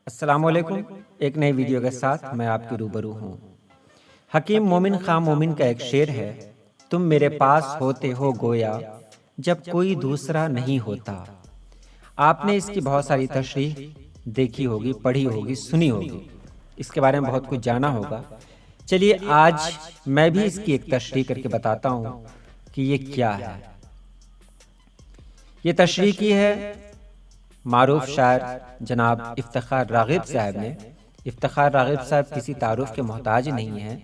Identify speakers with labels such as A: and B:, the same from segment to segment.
A: السلام علیکم، ایک نئی ویڈیو کے ساتھ میں آپ کے روبرو ہوں۔ حکیم مومن خان مومن کا ایک شعر ہے، تم میرے پاس ہوتے ہو گویا جب کوئی دوسرا نہیں ہوتا۔ آپ نے اس کی بہت ساری تشریح دیکھی ہوگی، پڑھی ہوگی، سنی ہوگی، اس کے بارے میں بہت کچھ جانا ہوگا۔ چلیے آج میں بھی اس کی ایک تشریح کر کے بتاتا ہوں کہ یہ کیا ہے۔ یہ تشریح کی ہے معروف شاعر جناب افتخار راغب صاحب نے۔ افتخار راغب صاحب کسی تعارف کے محتاج نہیں ہیں۔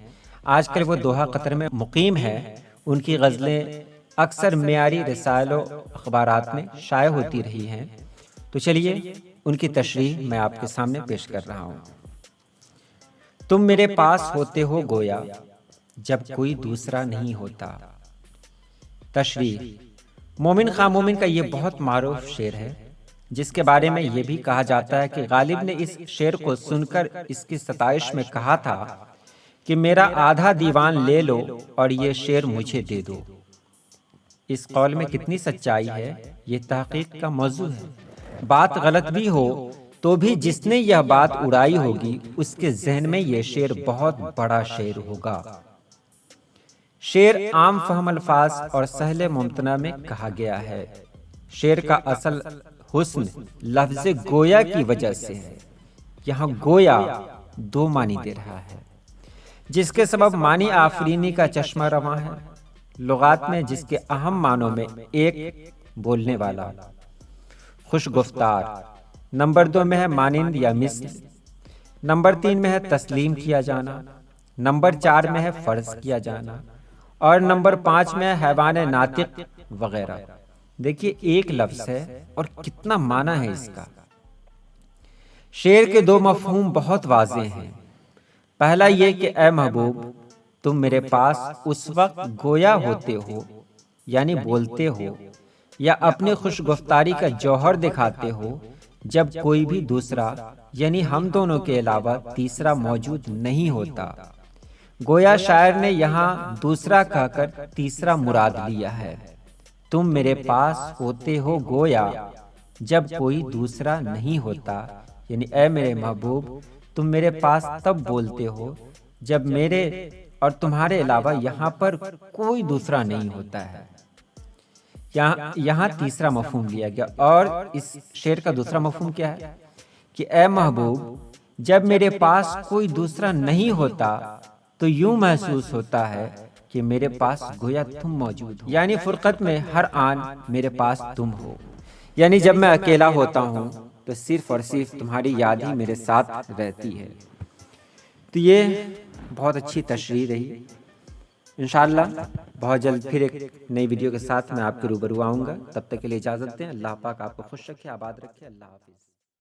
A: آج کل وہ دوحہ قطر میں مقیم ہے۔ ان کی غزلیں اکثر معیاری رسائل و اخبارات میں شائع ہوتی رہی ہیں۔ تو چلیے ان کی تشریح میں آپ کے سامنے پیش کر رہا ہوں۔ تم میرے پاس ہوتے ہو گویا جب کوئی دوسرا نہیں ہوتا۔ تشریح: مومن خان مومن کا یہ بہت معروف شعر ہے، جس کے بارے میں یہ بھی کہا جاتا ہے کہ غالب نے اس شعر کو سن کر اس کی ستائش میں کہا تھا کہ میرا آدھا دیوان لے لو اور یہ شعر مجھے دے دو۔ اس قول میں کتنی سچائی ہے، یہ تحقیق کا موضوع ہے۔ بات غلط بھی ہو تو بھی جس نے یہ بات اڑائی ہوگی اس کے ذہن میں یہ شعر بہت بڑا شعر ہوگا۔ شعر عام فہم الفاظ اور سہل ممتنع میں کہا گیا ہے۔ شعر کا اصل حسن لفظ گویا کی وجہ سے ہے۔ یہاں گویا دو معنی دے رہا ہے، جس کے سبب معنی آفرینی کا چشمہ رواں ہے۔ لغات میں جس کے اہم معنوں میں ایک بولنے والا، خوش گفتار، نمبر 2 میں ہے مانند یا مثل، نمبر 3 میں ہے تسلیم کیا جانا، نمبر 4 میں ہے فرض کیا جانا، اور نمبر 5 میں ہے حیوان ناطق وغیرہ۔ دیکھیے ایک لفظ ہے اور کتنا معنی ہے اس کا۔ شعر کے دو مفہوم بہت واضح ہیں۔ پہلا یہ کہ اے محبوب تم میرے پاس اس وقت گویا ہوتے ہو، یعنی بولتے ہو یا اپنی خوش گفتاری کا جوہر دکھاتے ہو، جب کوئی بھی دوسرا یعنی ہم دونوں کے علاوہ تیسرا موجود نہیں ہوتا۔ گویا شاعر نے یہاں دوسرا کہہ کر تیسرا مراد لیا ہے۔ تم میرے پاس ہوتے ہو گویا جب کوئی دوسرا نہیں ہوتا، یعنی اے میرے محبوب تم میرے پاس تب بولتے ہو جب میرے اور تمہارے علاوہ یہاں پر کوئی دوسرا نہیں ہوتا ہے۔ یہاں تیسرا مفہوم لیا گیا، اور اس شعر کا دوسرا مفہوم کیا ہے کہ اے محبوب جب میرے پاس کوئی دوسرا نہیں ہوتا تو یوں محسوس ہوتا ہے کہ میرے پاس گویا تم موجود ہو، یعنی فرقت میں ہر آن میرے پاس تم ہو، یعنی جب میں اکیلا ہوتا ہوں تو صرف اور صرف تمہاری یاد ہی میرے ساتھ رہتی ہے۔ تو یہ بہت اچھی تشریح رہی۔ انشاءاللہ بہت جلد پھر ایک نئی ویڈیو کے ساتھ میں آپ کے روبرو آؤں گا۔ تب تک کے لیے اجازت دیں۔ اللہ پاک آپ کو خوش رکھے، آباد رکھے۔ اللہ حافظ۔